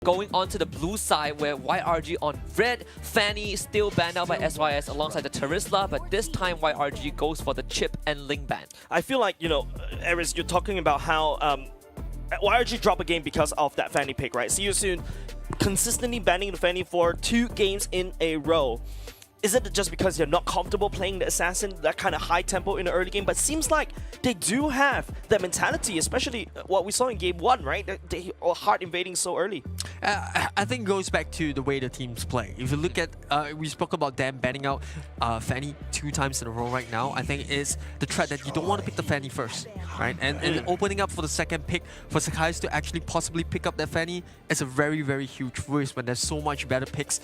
Going on to the blue side where YRG on red, Fanny still banned out by SYS alongside the Terizla, but this time YRG goes for the chip and Ling ban. I feel like, Aris, you're talking about how YRG dropped a game because of that Fanny pick, right? See you soon. Consistently banning the Fanny for 2 games in a row. Is it just because you're not comfortable playing the Assassin, that kind of high tempo in the early game? But seems like they do have that mentality, especially what we saw in game 1, right? They are hard invading so early. I think it goes back to the way the teams play. If you look at, we spoke about them banning out Fanny 2 times in a row right now. I think it's the threat that you don't want to pick the Fanny first, right? And opening up for the second pick for Sakai's to actually possibly pick up that Fanny is a very, very huge risk when there's so much better picks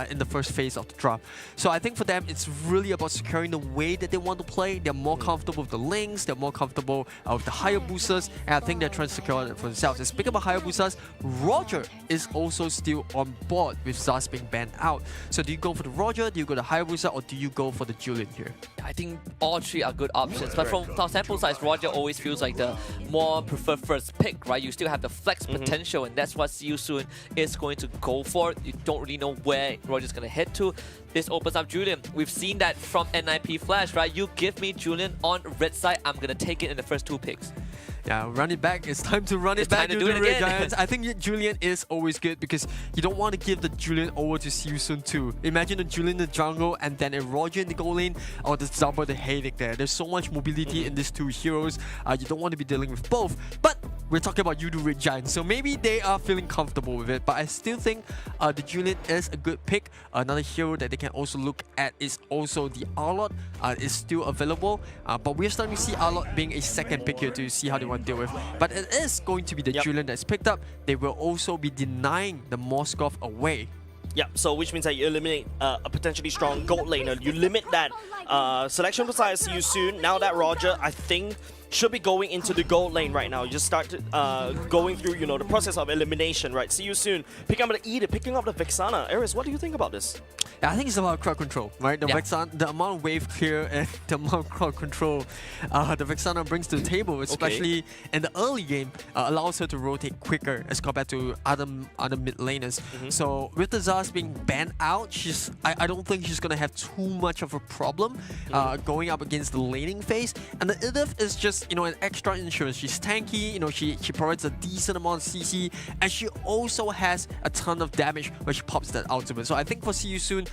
in the first phase of the draft. So I think for them, it's really about securing the way that they want to play. They're more comfortable with the Lings, they're more comfortable with the Hayabusas, and I think they're trying to secure it for themselves. And speaking about Hayabusas, Roger is also still on board with Zaz being banned out. So do you go for the Roger, do you go the Hayabusa, or do you go for the Julian here? I think all 3 are good options, but from our sample size, Roger always feels like the more preferred first pick, right? You still have the flex potential, and that's what See You Soon is going to go for. You don't really know where Roger's going to head to. This opens up Julian. We've seen that from NIP Flash, right? You give me Julian on red side, I'm going to take it in the first 2 picks. Yeah, run it back. It's time to run it back to the Red Giants. I think Julian is always good because you don't want to give the Julian over to See You Soon too. Imagine the Julian in the jungle and then a Roger in the goal lane, or the Zaba, the Hayek there. There's so much mobility in these 2 heroes. You don't want to be dealing with both. But we're talking about Yudu Red Giants, so maybe they are feeling comfortable with it. But I still think the Julian is a good pick. Another hero that they can also look at is also the Arlott. Is still available. But we're starting to see Arlott being a second pick here to see how they want to deal with. But it is going to be the Julian that's picked up. They will also be denying the Moskov away. Yeah, so which means that you eliminate a potentially strong gold laner. You limit that selection besides See You Soon. Now that Roger, I think, should be going into the gold lane right now. You just start going through, the process of elimination, right? See You Soon. Picking up the Edith, picking up the Vexana. Aris, what do you think about this? Yeah, I think it's about crowd control, right? The Vexana, the amount of wave clear and the amount of crowd control the Vexana brings to the table, especially in the early game, allows her to rotate quicker as compared to other mid laners. So with the Zaz being banned out, I don't think she's gonna have too much of a problem going up against the laning phase. And the Edith is just an extra insurance. She's tanky, she provides a decent amount of CC, and she also has a ton of damage when she pops that ultimate. So I think for See You Soon,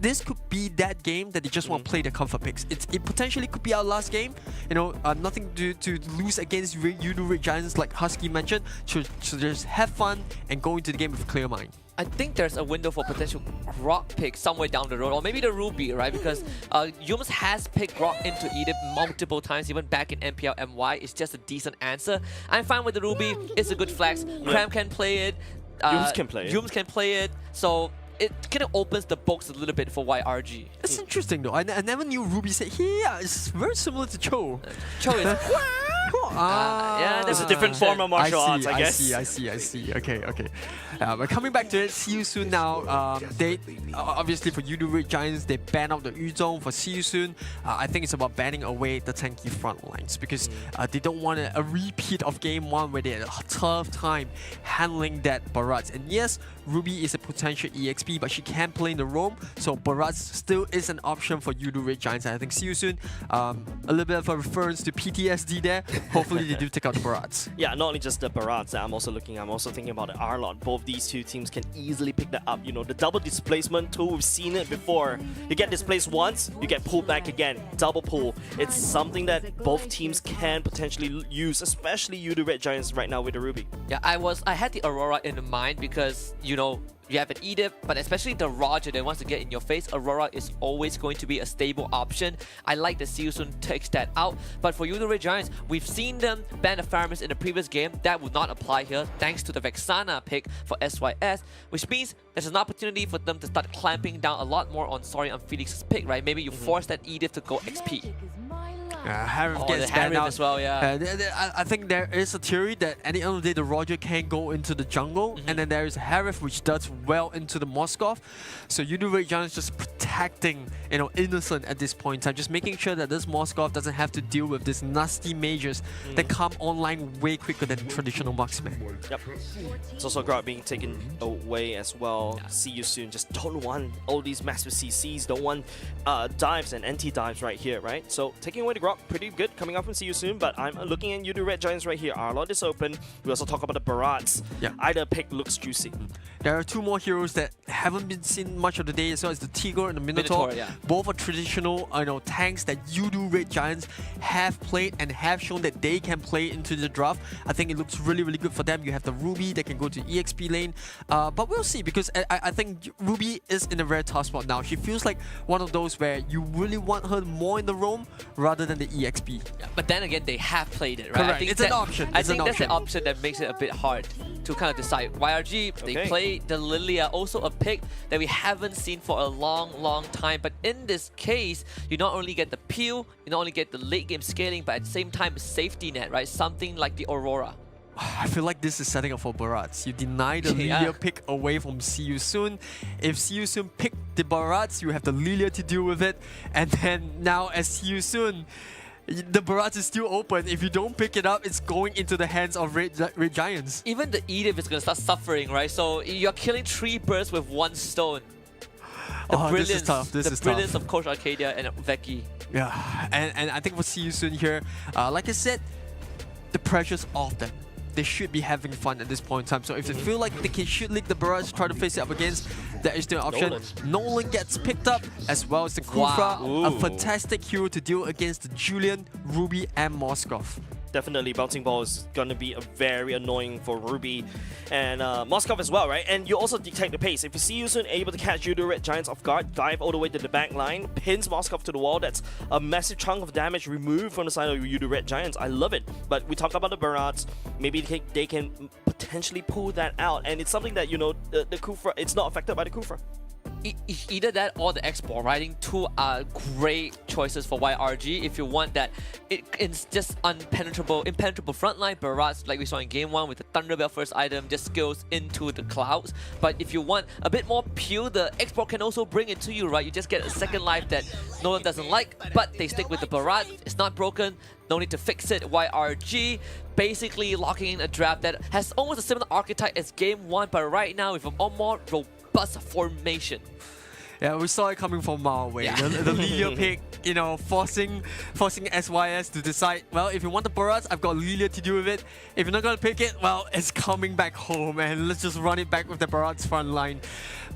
this could be that game that they just want to play the comfort picks. It potentially could be our last game. Nothing to lose against Yudu Red Giants, like Husky mentioned. So just have fun and go into the game with a clear mind. I think there's a window for potential Grok pick somewhere down the road, or maybe the Ruby, right? Because Yums has picked Grok into Edith multiple times, even back in MPL MY. It's just a decent answer. I'm fine with the Ruby. It's a good flex. Cram can play it. Yums can play it. Yums can play it. So it kind of opens the box a little bit for YRG. It's interesting though. I never knew Ruby said, yeah, it's very similar to Cho. Cho is... yeah, there's a different form of martial arts, I guess. I see. Okay. But coming back to it, See You Soon now. They obviously for Yudu Red Giants, they ban out the Yuzong. For See You Soon, I think it's about banning away the tanky front lines because they don't want a repeat of game 1 where they had a tough time handling that Barats. And yes, Ruby is a potential EXP, but she can play in the roam, so Barats still is an option for Yudu Red Giants. And I think See You Soon, a little bit of a reference to PTSD there. Hopefully they do take out the Barats. Yeah, not only just the Barats that I'm also thinking about the Arlott. Both these 2 teams can easily pick that up. The double displacement tool, we've seen it before. You get displaced once, you get pulled back again. Double pull. It's something that both teams can potentially use, especially Yudu Red Giants right now with the Ruby. Yeah, I had the Aurora in mind because, you have an Edith, but especially the Roger that wants to get in your face, Aurora is always going to be a stable option. I like that See You Soon takes that out. But for Yudu Red Giants, we've seen them ban the Faramis in the previous game. That would not apply here thanks to the Vexana pick for SYS, which means there's an opportunity for them to start clamping down a lot more on Sorian and Felix's pick, right? Maybe you force that Edith to go XP. Harif Oh, gets the banned Harif out. as well, yeah. I think there is a theory that at the end of the day, the Roger can go into the jungle, and then there is Harif, which does well into the Moskov. So Yudu Red Giants just protecting, Innocent at this point in time, just making sure that this Moskov doesn't have to deal with these nasty mages that come online way quicker than traditional marksmen. Yep. It's also Grot being taken away as well. See you soon. Just don't want all these massive CCs, don't want dives and anti-dives right here, right? So taking away the Grot, pretty good coming up from See You Soon, but I'm looking at Yudu Red Giants right here. Our lot is open. We also talk about the Barats. Yeah. Either pick looks juicy. There are two more heroes that haven't been seen much of the day, so it's the Tigor and the Minotaur. Minotaur, yeah. Both are traditional, tanks that Yudu Red Giants have played and have shown that they can play into the draft. I think it looks really, really good for them. You have the Ruby that can go to EXP lane, but we'll see, because I think Ruby is in a very tough spot now. She feels like one of those where you really want her more in the roam rather than the EXP. Yeah, but then again, they have played it, right? Correct. I think It's an option. I It's think an that's the option. option that makes it a bit hard to kind of decide. YRG, they Okay. play the Lilia, also a pick that we haven't seen for a long, long time. But in this case, you not only get the peel, you not only get the late game scaling, but at the same time, a safety net, right? Something like the Aurora. I feel like this is setting up for Barats. You deny the Yeah. Lilia pick away from See You Soon. If See You Soon pick the Barats, you have the Lilia to deal with it. And then now as See You Soon, the Barats is still open. If you don't pick it up, it's going into the hands of Red Giants. Even the Edith is going to start suffering, right? So you're killing 3 birds with 1 stone. The This is tough. This is the brilliance tough. of Coach Arcadia and Veki. Yeah, and I think for See You Soon here, like I said, the pressure's off them. They should be having fun at this point in time. So if they feel like they should leak the barrage, try to face it up against, there is still an option. Nolan gets picked up, as well as the Kufra, Wow. a Ooh. fantastic hero to deal against Julian, Ruby, and Moskov. Definitely, Bouncing Ball is going to be very annoying for Ruby and Moskov as well, right? And you also detect the pace. If you see you soon able to catch Yudu Red Giants off guard, dive all the way to the back line, pins Moskov to the wall, that's a massive chunk of damage removed from the side of Yudu Red Giants. I love it. But we talked about the Barats. Maybe they can potentially pull that out. And it's something that, the Kufra, it's not affected by the Kufra. Either that or the export, right? I think 2 are great choices for YRG if you want that. It's just impenetrable frontline Barats like we saw in game 1 with the Thunderbell first item just skills into the clouds. But if you want a bit more pure, the export can also bring it to you, right? You just get a second life that Nolan doesn't like, but they stick with the Barat. It's not broken, no need to fix it. YRG basically locking in a draft that has almost a similar archetype as game 1, but right now with a more robust formation. Yeah, we saw it coming from mile away. Yeah. The Lilia pick, forcing SYS to decide, well, if you want the Barats, I've got Lilia to deal with it. If you're not going to pick it, well, it's coming back home, and let's just run it back with the Barats front line.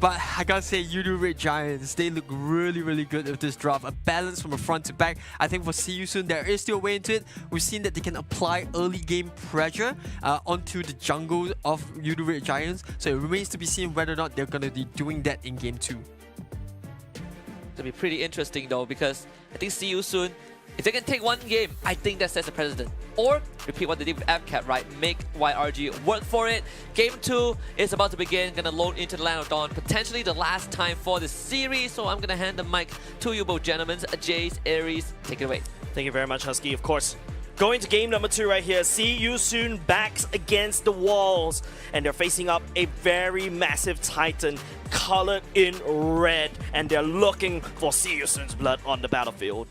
But I gotta say, Yudu Red Giants, they look really, really good with this draft. A balance from a front to back. I think for See You Soon, there is still a way into it. We've seen that they can apply early game pressure onto the jungle of Yudu Red Giants. So it remains to be seen whether or not they're going to be doing that in game 2. It'll be pretty interesting though, because I think See You Soon, if they can take 1 game, I think that sets a precedent. Or repeat what they did with FCAT, right? Make YRG work for it. Game 2 is about to begin, gonna load into the Land of Dawn, potentially the last time for the series. So I'm gonna hand the mic to you both gentlemen. Jace, Aries, take it away. Thank you very much, Husky. Of course, going to game number 2 right here. See You Soon backs against the walls, and they're facing up a very massive Titan colored in red, and they're looking for See You Soon's blood on the battlefield.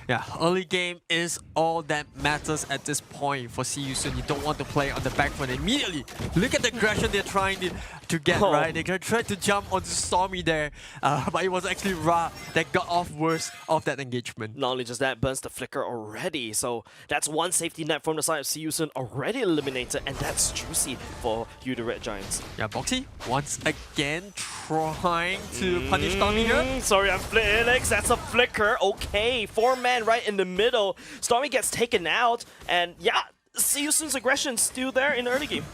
Yeah, early game is all that matters at this point for See You Soon. You don't want to play on the back foot immediately. Look at the aggression they're trying to get, Oh. right? They tried to jump onto Stormy there, but it was actually Ra that got off worse of that engagement. Not only just that, burns the flicker already. So that's 1 safety net from the side of See You Soon already eliminated, and that's juicy for Yudu Red Giants. Yeah, Boxy once again trying to punish Stormy here. Sorry, I'm Felix. That's a flicker. Okay, 4-man right in the middle. Stormy gets taken out, and yeah, See You Soon's aggression still there in the early game.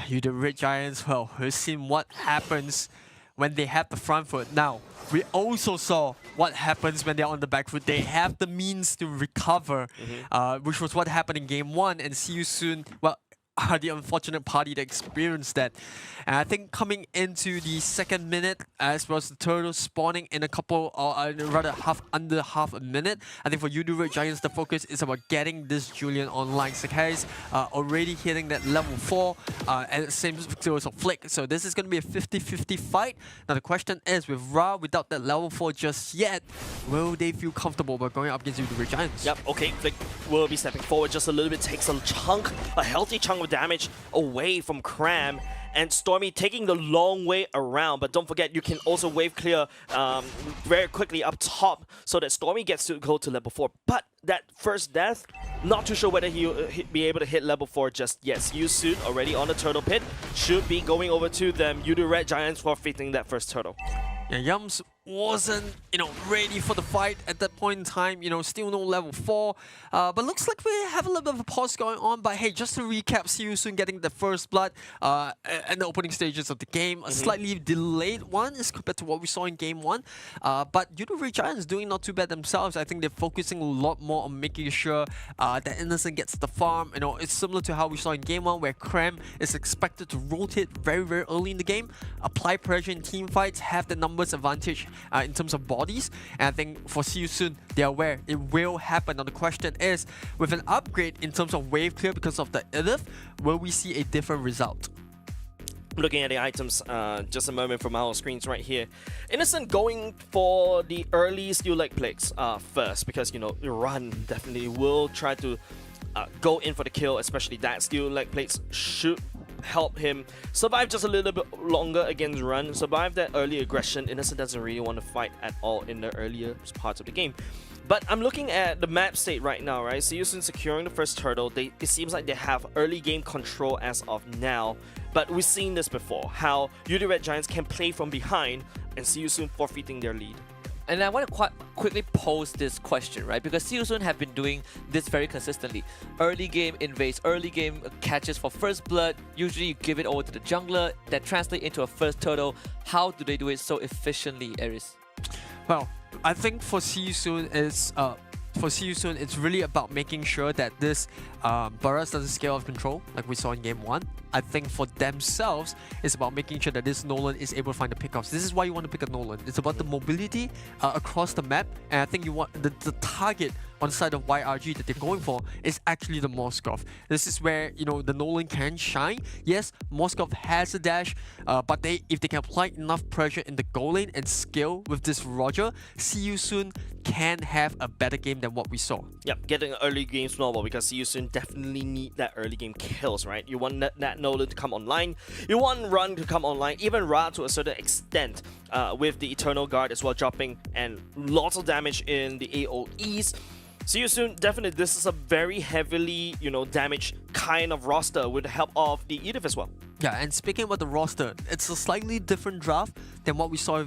You the Red Giants, well, we've seen what happens when they have the front foot. Now, we also saw what happens when they're on the back foot. They have the means to recover, which was what happened in game 1, and See You Soon, well, are the unfortunate party that experienced that. And I think coming into the second minute, as well as the turtle spawning in a couple, or rather under half a minute, I think for Yudu Red Giants, the focus is about getting this Julian online. Sakai's already hitting that level 4, and the same goes for Flick. So this is going to be a 50-50 fight. Now the question is, with Ra without that level 4 just yet, will they feel comfortable about going up against Yudu Red Giants? Yep, okay, Flick will be stepping forward just a little bit, takes a healthy chunk of damage away from Cram, and Stormy taking the long way around. But don't forget, you can also wave clear very quickly up top so that Stormy gets to go to level 4. But that first death, not too sure whether he'll be able to hit level 4 just yet. See you soon, already on the turtle pit, should be going over to them. Yudu Red Giants for defeating that first turtle. Yeah, Yums wasn't, ready for the fight at that point in time. Still no level 4. But looks like we have a little bit of a pause going on. But hey, just to recap, see you soon getting the first blood in the opening stages of the game. A slightly delayed one as compared to what we saw in game 1. But Yudu Red Giants doing not too bad themselves. I think they're focusing a lot more on making sure that Innocent gets the farm. It's similar to how we saw in game 1, where Cram is expected to rotate very, very early in the game, apply pressure in team fights, have the numbers advantage in terms of bodies. And I think for See You Soon, they're aware it will happen. Now the question is, with an upgrade in terms of wave clear because of the Idif, will we see a different result? Looking at the items, just a moment from our screens right here. Innocent going for the early steel leg plates first, because Run definitely will try to go in for the kill, especially that steel leg plates should help him survive just a little bit longer against Run, survive that early aggression. Innocent doesn't really want to fight at all in the earlier parts of the game. But I'm looking at the map state right now, right? See You Soon securing the first turtle. It seems like they have early game control as of now. But we've seen this before, how Yudu Red Giants can play from behind and See You Soon forfeiting their lead. And I want to quite quickly pose this question, right? Because See You Soon have been doing this very consistently. Early game invades, early game catches for first blood. Usually you give it over to the jungler. That translates into a first turtle. How do they do it so efficiently, Aries? Well, I think for See You Soon it's really about making sure that this Burrows doesn't scale out of control like we saw in game 1. I think for themselves, it's about making sure that this Nolan is able to find the pickoffs. This is why you want to pick a Nolan. It's about the mobility across the map, and I think you want the target on the side of YRG that they're going for is actually the Moskov. This is where the Nolan can shine. Yes, Moskov has a dash, but if they can apply enough pressure in the goal lane and scale with this Roger, See You Soon can have a better game than what we saw. Yep, getting an early game snowball, because See You Soon definitely need that early game kills, right? You want that Nolan to come online, you want Run to come online, even Ra to a certain extent, with the Eternal Guard as well dropping, and lots of damage in the AoEs. See You Soon, definitely this is a very heavily, damaged kind of roster with the help of the Edith as well. Yeah, and speaking about the roster, it's a slightly different draft than what we saw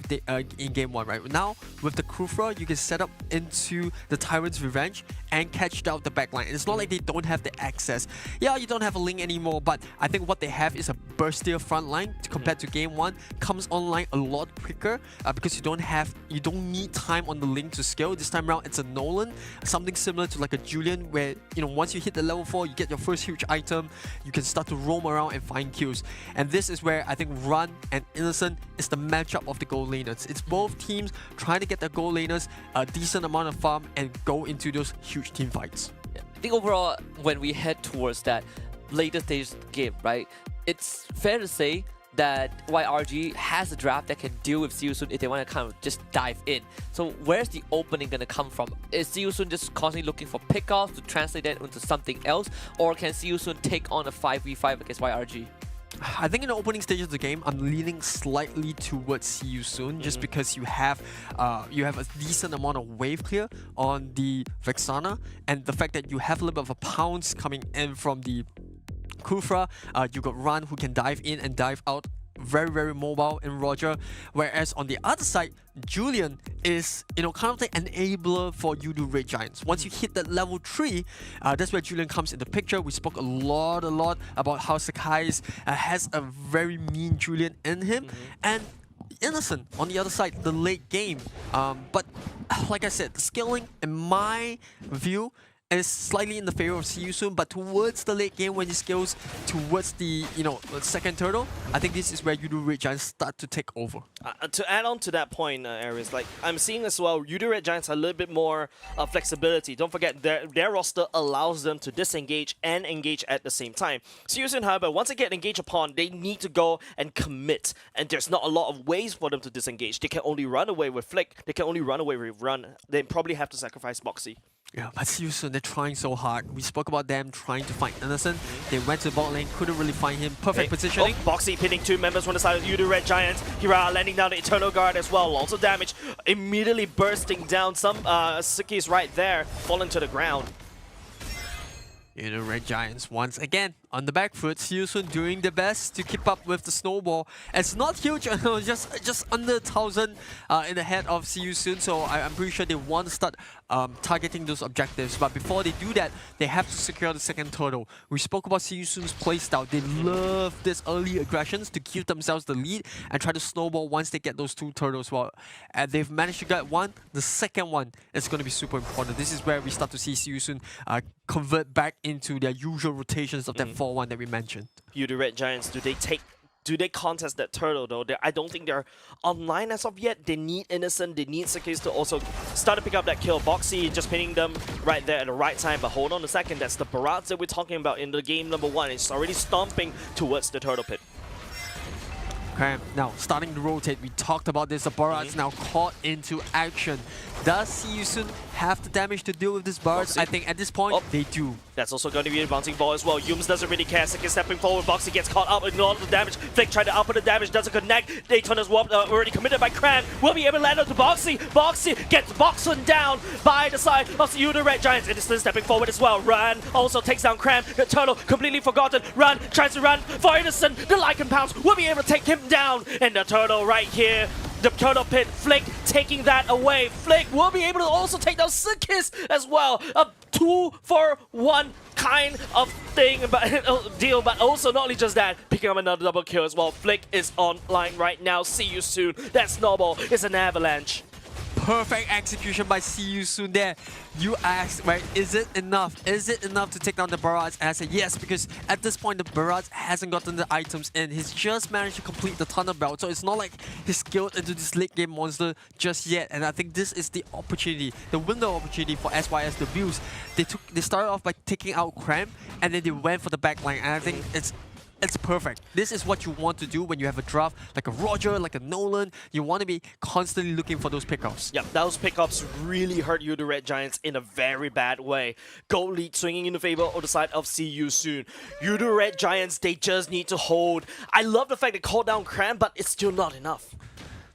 in Game 1, right? Now, with the Kufra, you can set up into the Tyrant's Revenge and catch out the backline. It's not like they don't have the access. Yeah, you don't have a Link anymore, but I think what they have is a burstier front line compared to Game 1. Comes online a lot quicker because you don't need time on the Link to scale. This time around, it's a Nolan, something similar to like a Julian, where once you hit the level 4, you get your first huge item, you can start to roam around and find kills. And this is where I think Run and Innocent is the matchup of the goal laners. It's both teams trying to get their goal laners a decent amount of farm and go into those huge team fights. Yeah. I think overall, when we head towards that later stage game, right, it's fair to say that YRG has a draft that can deal with See You Soon if they want to kind of just dive in. So where's the opening going to come from? Is See You Soon just constantly looking for pickoffs to translate that into something else? Or can See You Soon take on a 5v5 against YRG? I think in the opening stages of the game, I'm leaning slightly towards See You Soon, just because you have a decent amount of wave clear on the Vexana, and the fact that you have a little bit of a pounce coming in from the Kufra. You got Run, who can dive in and dive out, very, very mobile in Roger. Whereas on the other side, Julian is, kind of the enabler for Yudu Red Giants. Once you hit that level 3, that's where Julian comes in the picture. We spoke a lot about how Sakai has a very mean Julian in him. And Innocent on the other side, the late game. But like I said, the scaling, in my view, and it's slightly in the favor of See You Soon, but towards the late game when it scales towards the second turtle, I think this is where Yudu Red Giants start to take over. To add on to that point, Aries, like I'm seeing as well, Yudu Red Giants are a little bit more flexibility. Don't forget, their roster allows them to disengage and engage at the same time. See You Soon, however, once they get engaged upon, they need to go and commit, and there's not a lot of ways for them to disengage. They can only run away with Flick, they can only run away with Run. They probably have to sacrifice Boxy. Yeah, but See You Soon, they're trying so hard. We spoke about them trying to find Innocent. They went to bot lane, couldn't really find him. Perfect positioning. Oh, Boxy pinning 2 members from the side of Yudu Red Giants. Hira landing down the Eternal Guard as well. Lots of damage. Immediately bursting down. Some Suki's right there, falling to the ground. Yudu Red Giants once again on the back foot. See You Soon doing their best to keep up with the snowball. It's not huge, just under 1,000 in the head of See You Soon, so I'm pretty sure they want to start targeting those objectives. But before they do that, they have to secure the second turtle. We spoke about See You Soon's playstyle. They love this early aggressions to give themselves the lead and try to snowball once they get those 2 turtles. Well, they've managed to get one. The second one is going to be super important. This is where we start to see See You Soon convert back into their usual rotations of that 4-1 that we mentioned. Yudu Red Giants, do they contest that turtle though? I don't think they're online as of yet. They need Innocent, they need Sakis to also start to pick up that kill. Boxy just pinning them right there at the right time, but hold on a second, that's the Barats that we're talking about in the game number 1. It's already stomping towards the turtle pit. Okay, now starting to rotate. We talked about this. The Barats now caught into action. Does See You Soon have the damage to deal with this Barats? I think at this point, they do. That's also going to be a bouncing ball as well. Yums doesn't really care. Sik is stepping forward. Boxy gets caught up in all of the damage. Flick tried to output the damage, doesn't connect. Daytona's warp already committed by Cram. Will be able to land onto Boxy. Boxy gets Boxon down by the side of the Yudu Red Giants. It is still stepping forward as well. Run also takes down Cram. The turtle completely forgotten. Run tries to run for Innocent. The Lycan Pounce will be able to take him down. And the turtle right here. The turtle pit, Flick taking that away. Flick will be able to also take down Sikis as well. A 2-for-1 kind of thing, deal, but also not only just that, picking up another double kill as well. Flick is online right now. See You Soon. That snowball is an avalanche. Perfect execution by See You Soon there. You asked, right, is it enough? Is it enough to take down the Barats? And I said yes, because at this point the Barats hasn't gotten the items in. He's just managed to complete the Thunder Belt, so it's not like he's skilled into this late game monster just yet. And I think this is the opportunity, the window opportunity for SYS to abuse. They started off by taking out Cram, and then they went for the backline, and I think it's perfect. This is what you want to do when you have a draft like a Roger, like a Nolan. You want to be constantly looking for those pickups. Yep, those pickups really hurt you, the Red Giants, in a very bad way. Gold lead swinging in the favor of the side of See You Soon. You, the Red Giants, they just need to hold. I love the fact they called down Cram, but it's still not enough.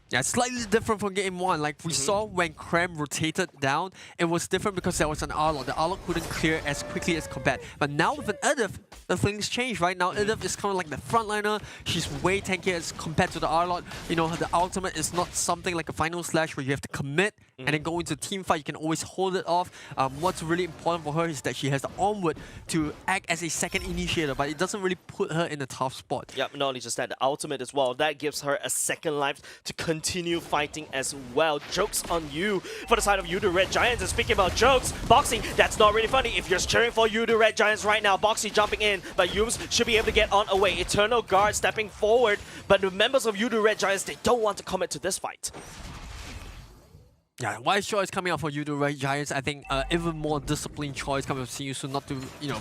Yeah, slightly different from game 1. Like we saw when Cram rotated down, it was different because there was an Arlot. The Arlot couldn't clear as quickly as Combat. But now with an Edith, the things change, right? Now Edith is kind of like the frontliner. She's way tankier as compared to the Arlot. You know, the ultimate is not something like a final slash where you have to commit and then go into a team fight. You can always hold it off. What's really important for her is that she has the onward to act as a second initiator, but it doesn't really put her in a tough spot. Yep, not only just that, the ultimate as well. That gives her a second life to continue fighting as well. Jokes on you for the side of you, the Red Giants. And speaking about jokes, Boxy, that's not really funny. If you're cheering for you, the Red Giants right now, Boxy jumping in, but Yums should be able to get on away. Eternal Guard stepping forward, but the members of you, the Red Giants, they don't want to commit to this fight. Yeah, wise choice coming out for Yudu Red Giants. I think even more disciplined choice coming from See You Soon not to,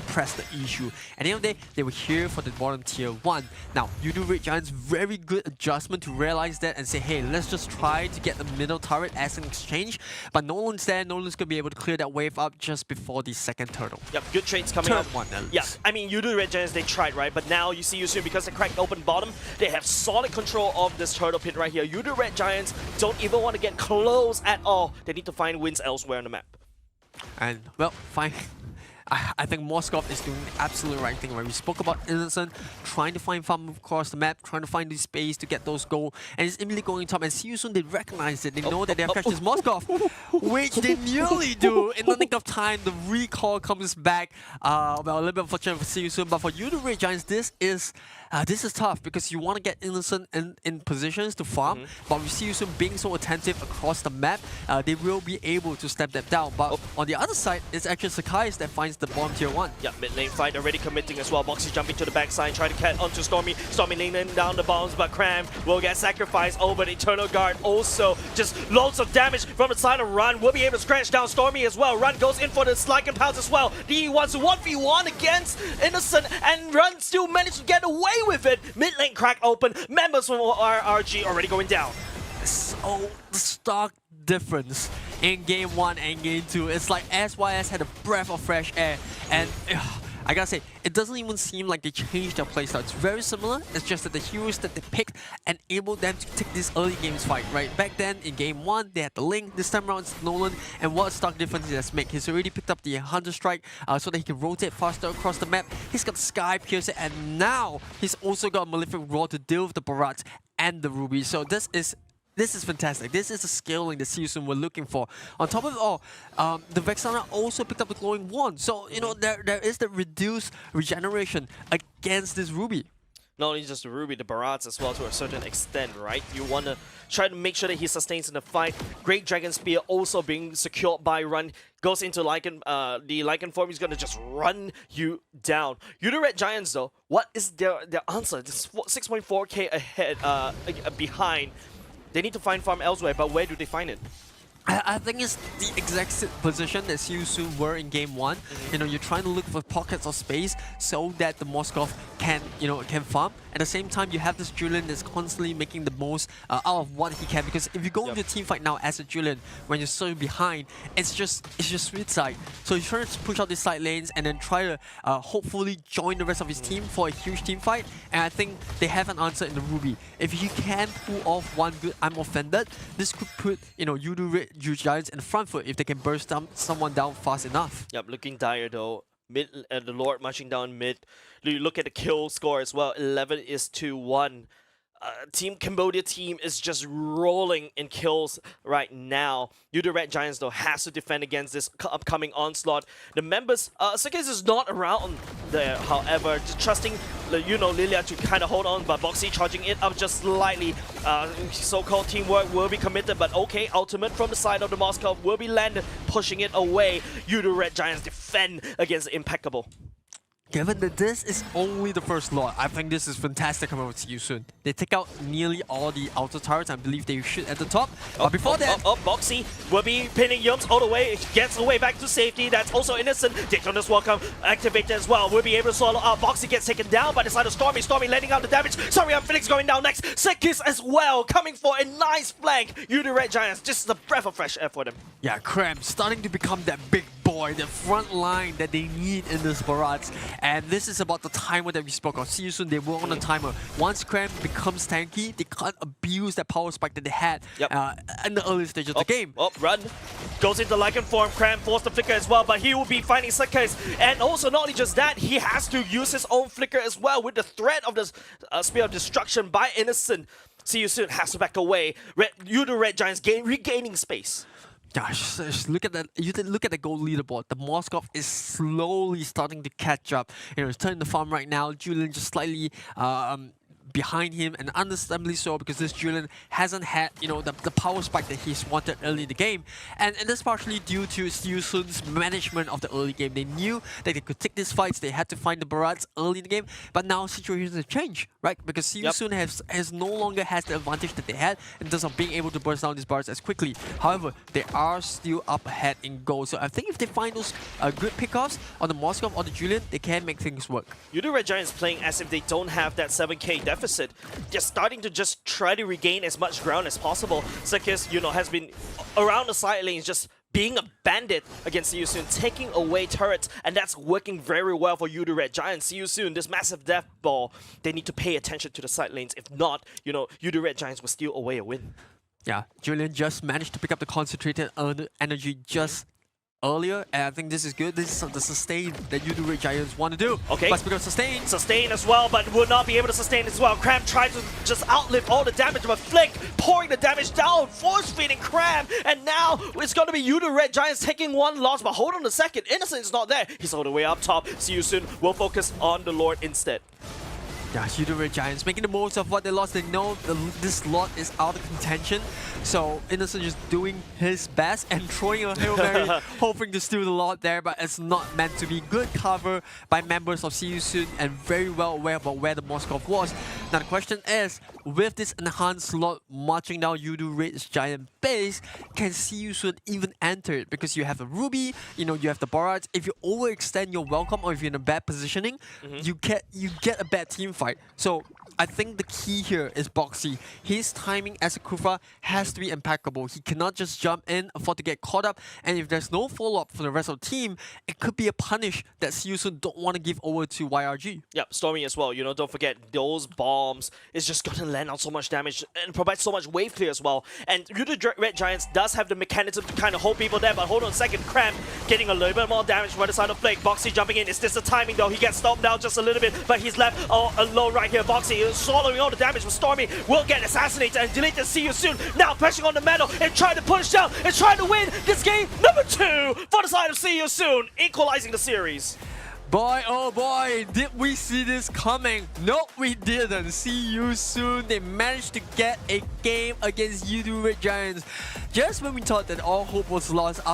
press the issue. At the end of the day, they were here for the bottom tier 1. Now, Yudu Red Giants, very good adjustment to realize that and say, hey, let's just try to get the middle turret as an exchange. But Nolan's there. Nolan's going to be able to clear that wave up just before the second turtle. Yep, good trades coming Turn up. one, yeah, I mean, Yudu Red Giants, they tried, right? But now you See You Soon, because they cracked open bottom, they have solid control of this turtle pit right here. Yudu Red Giants don't even want to get close at all. They need to find wins elsewhere on the map. And, well, fine. I think Moskov is doing the absolute right thing, right? We spoke about Innocent trying to find farm across the map, trying to find the space to get those goals, and it's immediately going top. And See You Soon, they recognize it. They know that they have catched this Moskov, which they nearly do. In the nick of time, the recall comes back. Well, a little bit unfortunate for See You Soon, but for you, the Red Giants, this is this is tough because you want to get Innocent in positions to farm, but we see Yusun being so attentive across the map, they will be able to step them down. But on the other side, it's actually Sakai's that finds the bomb tier 1. Yeah, mid lane fight already committing as well. Boxy jumping to the backside, trying to cat onto Stormy. Stormy laying down the bombs, but Cram will get sacrificed over the Eternal Guard. Also, just loads of damage from the side of Run. Will be able to scratch down Stormy as well. Run goes in for the Slyken Pounce as well. He wants to 1v1 against Innocent, and Run still managed to get away with it. Mid lane crack open. Members from RRG already going down. So the stark difference in game 1 and game 2. It's like SYS had a breath of fresh air, and I gotta say, it doesn't even seem like they changed their playstyle. It's very similar. It's just that the heroes that they picked enabled them to take this early games fight, right? Back then, in game 1, they had the Link. This time around, it's Nolan. And what stark difference does make? He's already picked up the Hunter Strike so that he can rotate faster across the map. He's got Sky Piercer, and now he's also got Malefic Roar to deal with the Barats and the Ruby. So this is fantastic. This is the scaling that Season were looking for. On top of it all, the Vexana also picked up the Glowing Wand. So, you know, there is the reduced regeneration against this Ruby. Not only just the Ruby, the Barats as well to a certain extent, right? You want to try to make sure that he sustains in the fight. Great Dragon Spear also being secured by Run. Goes into Lycan, the Lycan form. He's going to just run you down. You the Red Giants though, what is their answer? This 6.4k ahead, behind. They need to find farm elsewhere, but where do they find it? I think it's the exact position that Season were in game 1. You know, you're trying to look for pockets of space so that the Moskov can farm. At the same time, you have this Julian that's constantly making the most out of what he can. Because if you go into a team fight now as a Julian, when you're so behind, it's just sweet side. So you're trying to push out these side lanes and then try to hopefully join the rest of his team for a huge team fight. And I think they have an answer in the Ruby. If he can pull off one good I'm offended, this could put, you know, Red Giants in the front foot if they can burst someone down fast enough. Yep, looking dire though. Mid, the Lord marching down mid. You look at the kill score as well. 11-1. Team Cambodia team is just rolling in kills right now. You the Red Giants though has to defend against this upcoming onslaught. The members, Sakis is not around there, however, just trusting Lilia to kind of hold on, but Boxy charging it up just slightly. So-called teamwork will be committed, but okay, ultimate from the side of the Moskov will be landed, pushing it away. You the Red Giants defend against the Impeccable. Given that this is only the first lot, I think this is fantastic coming with Season. They take out nearly all the outer turrets. I believe they shoot at the top. But before that... Boxy will be pinning Yums all the way. Gets away back to safety. That's also Innocent. Daytona's Welcome activated as well. Will be able to swallow out. Boxy gets taken down by the side of Stormy. Stormy letting out the damage. Sorry, Phoenix going down next. Sekis as well, coming for a nice flank. You the Red Giants, just a breath of fresh air for them. Yeah, Cram starting to become that big boy, the front line that they need in this Barats. And this is about the timer that we spoke of. See you soon, they were on the timer. Once Cram becomes tanky, they can't abuse that power spike that they had in the early stage of the game. Run. Goes into Lycan form. Cram forced the flicker as well, but he will be finding Sakis. And also, not only just that, he has to use his own flicker as well with the threat of the Spear of Destruction by Innocent. See you soon, has to back away. You the Red Giants regaining space. Gosh, just look at that. You look at the gold leaderboard. The Moskov is slowly starting to catch up. You know, it's turning the farm right now. Julian just slightly behind him, and understandably so, because this Julian hasn't had, you know, the power spike that he's wanted early in the game, and that's partially due to Season's management of the early game. They knew that they could take these fights, they had to find the Barats early in the game, but now situations have changed, right? Because Season has no longer has the advantage that they had in terms of being able to burst down these Barats as quickly. However, they are still up ahead in goal, so I think if they find those good pickoffs on the Moskov or the Julian, they can make things work. You the Red Giants playing as if they don't have that 7k deficit. Just starting to just try to regain as much ground as possible. Sakis, you know, has been around the side lanes, just being a bandit against See You Soon, taking away turrets, and that's working very well for You the Red Giants. See You Soon, this massive death ball, they need to pay attention to the side lanes. If not, you know, You the Red Giants will steal away a win. Yeah, Julian just managed to pick up the concentrated energy just earlier, and I think this is good. This is the sustain that You the Red Giants want to do. Okay. But because sustain. Sustain as well, but will not be able to sustain as well. Cram tries to just outlive all the damage of a flick, pouring the damage down, force-feeding Cram, and now it's going to be You the Red Giants taking one loss, but hold on a second. Innocent is not there. He's all the way up top. See You Soon. We'll focus on the Lord instead. Yeah, Yudu Red Giants making the most of what they lost. They know this lot is out of contention. So Innocent just doing his best and throwing a Hail Mary, hoping to steal the lot there, but it's not meant to be. Good cover by members of See You Soon and very well aware about where the Moskov was. Now the question is, with this enhanced lot marching down Yudu Red's giant base, can See You Soon even enter it? Because you have a Ruby, you have the Barats. If you overextend your welcome or if you're in a bad positioning, you get a bad team fight. So I think the key here is Boxy. His timing as a Kufa has to be impeccable. He cannot just jump in, afford to get caught up, and if there's no follow-up for the rest of the team, it could be a punish that See You Soon don't want to give over to YRG. Yep, Stormy as well. Don't forget those bombs is just gonna land out so much damage and provide so much wave clear as well. And Yudu Red Giants does have the mechanism to kind of hold people there, but hold on a second, Cramp getting a little bit more damage from the side of Flake. Boxy jumping in. Is this the timing though? He gets stopped down just a little bit, but he's left alone right here. Boxy is swallowing all the damage, but Stormy will get assassinated and deleted. See You Soon now pressing on the metal and trying to push down and trying to win this game number 2 for the side of See You Soon, equalizing the series. Boy, oh boy, did we see this coming? No, we didn't. See You Soon. They managed to get a game against Yudu Red Giants. Just when we thought that all hope was lost after